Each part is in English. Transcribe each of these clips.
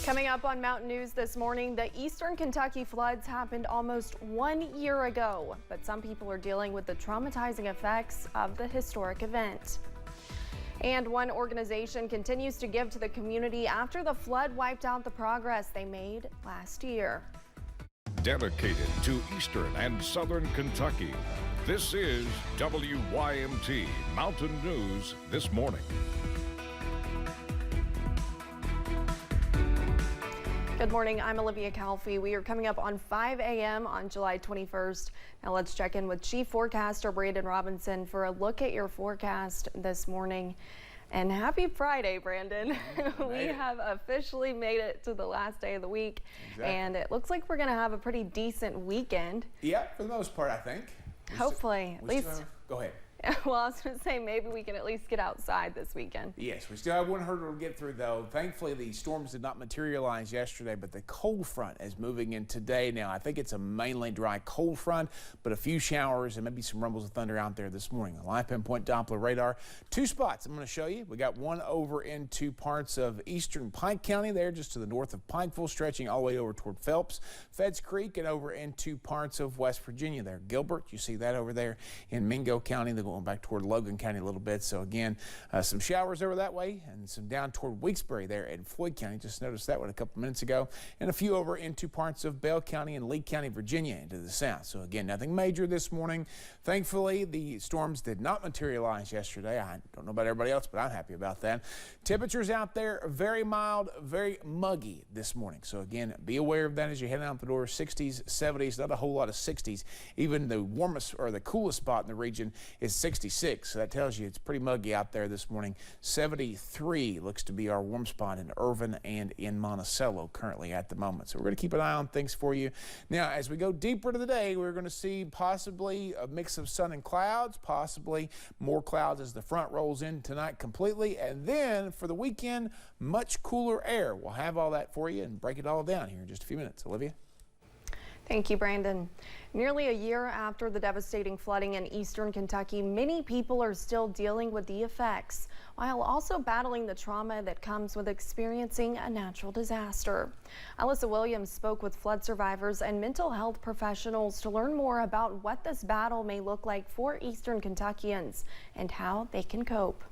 Coming up on Mountain News this morning, the Eastern Kentucky floods happened almost 1 year ago, but some people are dealing with the traumatizing effects of the historic event. And one organization continues to give to the community after the flood wiped out the progress they made last year. Dedicated to Eastern and Southern Kentucky, this is WYMT Mountain News This Morning. Good morning, I'm Olivia Calfee. We are coming up on 5 a.m. on July 21st. Now let's check in with Chief Forecaster Brandon Robinson for a look at your forecast this morning. And happy Friday, Brandon. We have officially made it to the last day of the week. Exactly. And it looks like we're going to have a pretty decent weekend. Yeah, for the most part, I think. Hopefully, at least. Go ahead. Well, I was going to say maybe we can at least get outside this weekend. Yes, we still have one hurdle to get through, though. Thankfully, the storms did not materialize yesterday, but the cold front is moving in today. Now, I think it's a mainly dry cold front, but a few showers and maybe some rumbles of thunder out there this morning. A live pinpoint Doppler radar. Two spots I'm going to show you. We got one over into parts of eastern Pike County there, just to the north of Pikeville, stretching all the way over toward Phelps, Feds Creek, and over into parts of West Virginia there. Gilbert, you see that over there in Mingo County. They're going back toward Logan County a little bit. So again, some showers over that way and some down toward Weeksbury there in Floyd County. Just noticed that one a couple minutes ago. And a few over into parts of Bell County and Lee County, Virginia into the south. So again, nothing major this morning. Thankfully, the storms did not materialize yesterday. I don't know about everybody else, but I'm happy about that. Temperatures out there very mild, very muggy this morning. So again, be aware of that as you head out the door. 60s, 70s, not a whole lot of 60s. Even the warmest or the coolest spot in the region is 66. So that tells you it's pretty muggy out there this morning. 73 looks to be our warm spot in Irvin and in Monticello currently at the moment. So we're going to keep an eye on things for you. Now, as we go deeper into the day, we're going to see possibly a mix of sun and clouds, possibly more clouds as the front rolls in tonight completely. And then for the weekend, much cooler air. We'll have all that for you and break it all down here in just a few minutes. Olivia? Thank you, Brandon. Nearly a year after the devastating flooding in eastern Kentucky, many people are still dealing with the effects, while also battling the trauma that comes with experiencing a natural disaster. Alyssa Williams spoke with flood survivors and mental health professionals to learn more about what this battle may look like for eastern Kentuckians and how they can cope.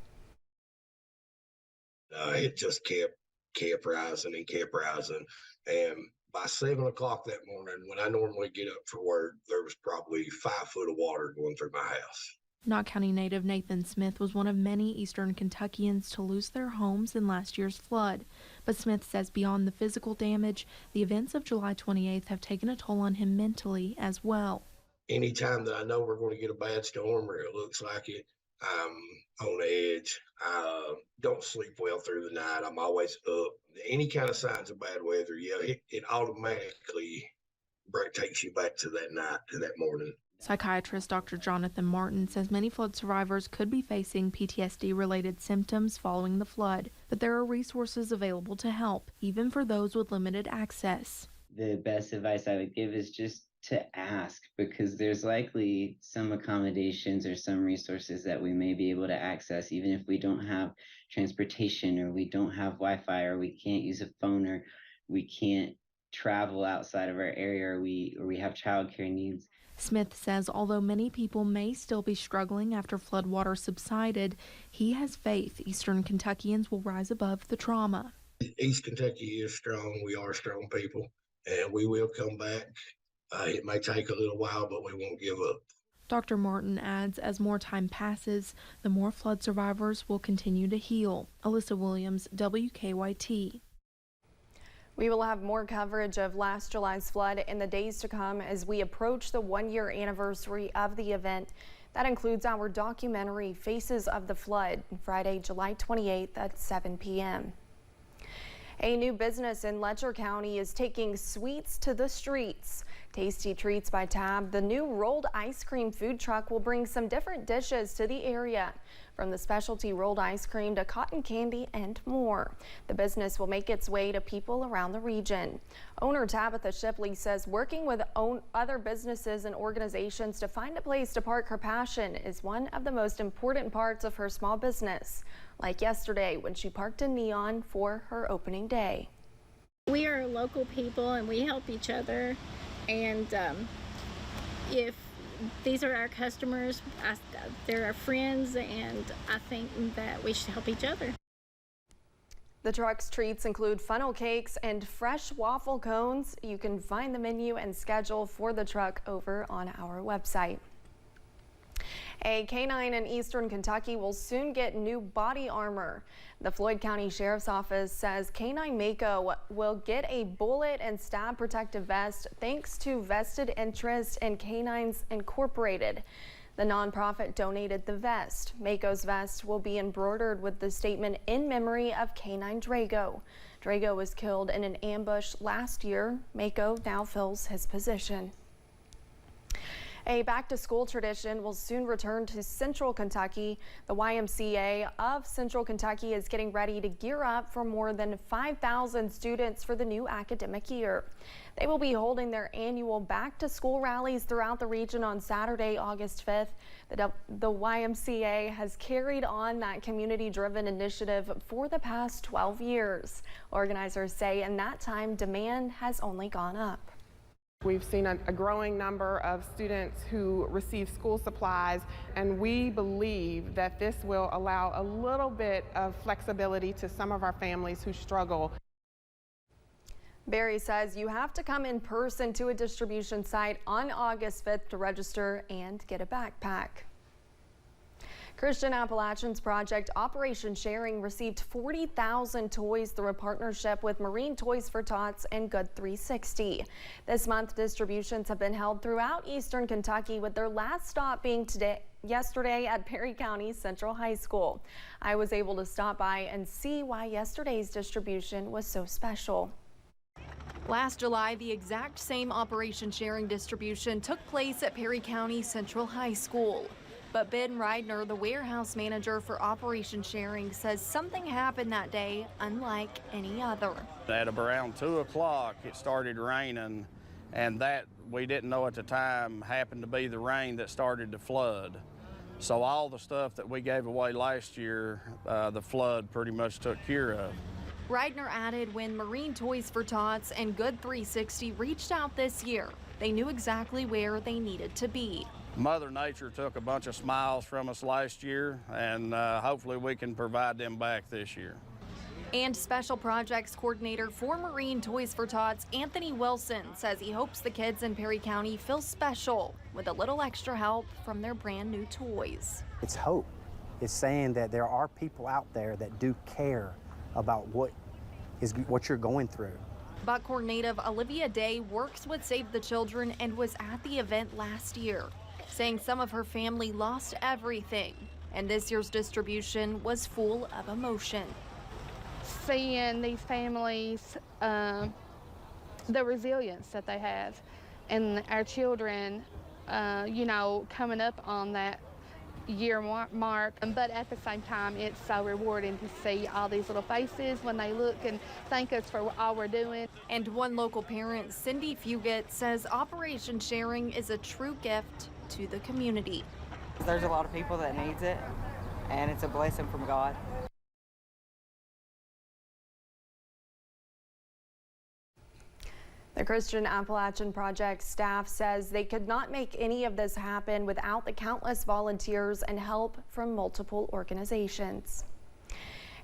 It just kept rising and kept rising. And by 7 o'clock that morning, when I normally get up for work, there was probably 5 foot of water going through my house. Knott County native Nathan Smith was one of many eastern Kentuckians to lose their homes in last year's flood. But Smith says beyond the physical damage, the events of July 28th have taken a toll on him mentally as well. Anytime that I know we're going to get a bad storm or it looks like it, I'm on edge. I don't sleep well through the night. I'm always up. Any kind of signs of bad weather, yeah, it automatically takes you back to that night, to that morning. Psychiatrist Dr. Jonathan Martin says many flood survivors could be facing PTSD-related symptoms following the flood, but there are resources available to help, even for those with limited access. The best advice I would give is just to ask, because there's likely some accommodations or some resources that we may be able to access, even if we don't have transportation or we don't have Wi-Fi or we can't use a phone or we can't travel outside of our area or we have childcare needs. Smith says although many people may still be struggling after floodwater subsided, he has faith Eastern Kentuckians will rise above the trauma. East Kentucky is strong. We are strong people, and we will come back. It may take a little while, but we won't give up. Dr. Martin adds as more time passes, the more flood survivors will continue to heal. Alyssa Williams, WKYT. We will have more coverage of last July's flood in the days to come as we approach the 1-year anniversary of the event. That includes our documentary Faces of the Flood, Friday, July 28th at 7 p.m. A new business in Letcher County is taking sweets to the streets. Tasty Treats by Tab, the new rolled ice cream food truck, will bring some different dishes to the area, from the specialty rolled ice cream to cotton candy and more. The business will make its way to people around the region. Owner Tabitha Shipley says working with other businesses and organizations to find a place to park her passion is one of the most important parts of her small business, like yesterday when she parked in Neon for her opening day. We are local people and we help each other, and if these are our customers, they're our friends, and I think that we should help each other. The truck's treats include funnel cakes and fresh waffle cones. You can find the menu and schedule for the truck over on our website. A canine in eastern Kentucky will soon get new body armor. The Floyd County Sheriff's Office says Canine Mako will get a bullet and stab protective vest thanks to vested interest in Canines Incorporated. The nonprofit donated the vest. Mako's vest will be embroidered with the statement "In memory of Canine Drago." Drago was killed in an ambush last year. Mako now fills his position. A back-to-school tradition will soon return to Central Kentucky. The YMCA of Central Kentucky is getting ready to gear up for more than 5,000 students for the new academic year. They will be holding their annual back-to-school rallies throughout the region on Saturday, August 5th. The YMCA has carried on that community-driven initiative for the past 12 years. Organizers say in that time, demand has only gone up. We've seen a growing number of students who receive school supplies, and we believe that this will allow a little bit of flexibility to some of our families who struggle. Barry says you have to come in person to a distribution site on August 5th to register and get a backpack. Christian Appalachian's project Operation Sharing received 40,000 toys through a partnership with Marine Toys for Tots and Good 360. This month, distributions have been held throughout eastern Kentucky, with their last stop being yesterday at Perry County Central High School. I was able to stop by and see why yesterday's distribution was so special. Last July, the exact same Operation Sharing distribution took place at Perry County Central High School. But Ben Reidner, the warehouse manager for Operation Sharing, says something happened that day unlike any other. At around 2 o'clock, it started raining, and that, we didn't know at the time, happened to be the rain that started to flood. So all the stuff that we gave away last year, the flood pretty much took care of. Reidner added when Marine Toys for Tots and Good 360 reached out this year, they knew exactly where they needed to be. Mother Nature took a bunch of smiles from us last year, and hopefully we can provide them back this year. And Special Projects Coordinator for Marine Toys for Tots, Anthony Wilson, says he hopes the kids in Perry County feel special with a little extra help from their brand new toys. It's hope. It's saying that there are people out there that do care about what you're going through. Buckhorn native Olivia Day works with Save the Children and was at the event last year, saying some of her family lost everything, and this year's distribution was full of emotion. Seeing these families, the resilience that they have, and our children, coming up on that year mark, but at the same time, it's so rewarding to see all these little faces when they look and thank us for all we're doing. And one local parent, Cindy Fugit, says Operation Sharing is a true gift to the community. There's a lot of people that needs it, and it's a blessing from God. The Christian Appalachian Project staff says they could not make any of this happen without the countless volunteers and help from multiple organizations.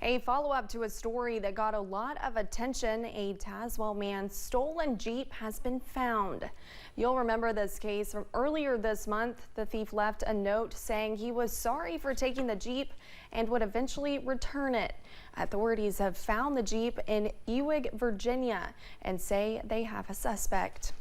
A follow-up to a story that got a lot of attention, a Tazewell man's stolen Jeep has been found. You'll remember this case from earlier this month. The thief left a note saying he was sorry for taking the Jeep and would eventually return it. Authorities have found the Jeep in Ewing, Virginia, and say they have a suspect.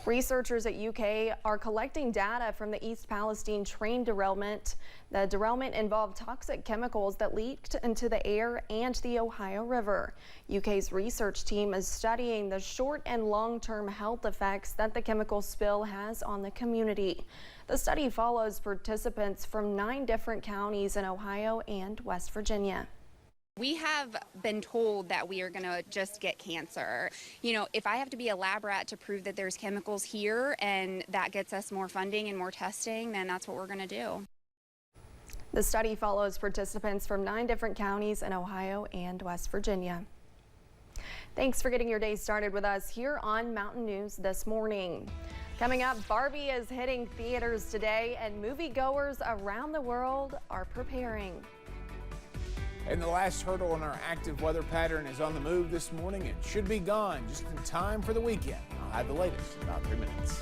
Researchers at UK are collecting data from the East Palestine train derailment. The derailment involved toxic chemicals that leaked into the air and the Ohio River. UK's research team is studying the short and long-term health effects that the chemical spill has on the community. The study follows participants from 9 different counties in Ohio and West Virginia. We have been told that we are going to just get cancer. You know, if I have to be a lab rat to prove that there's chemicals here and that gets us more funding and more testing, then that's what we're going to do. The study follows participants from 9 different counties in Ohio and West Virginia. Thanks for getting your day started with us here on Mountain News this morning. Coming up, Barbie is hitting theaters today, and moviegoers around the world are preparing. And the last hurdle in our active weather pattern is on the move this morning and should be gone just in time for the weekend. I'll have the latest in about 3 minutes.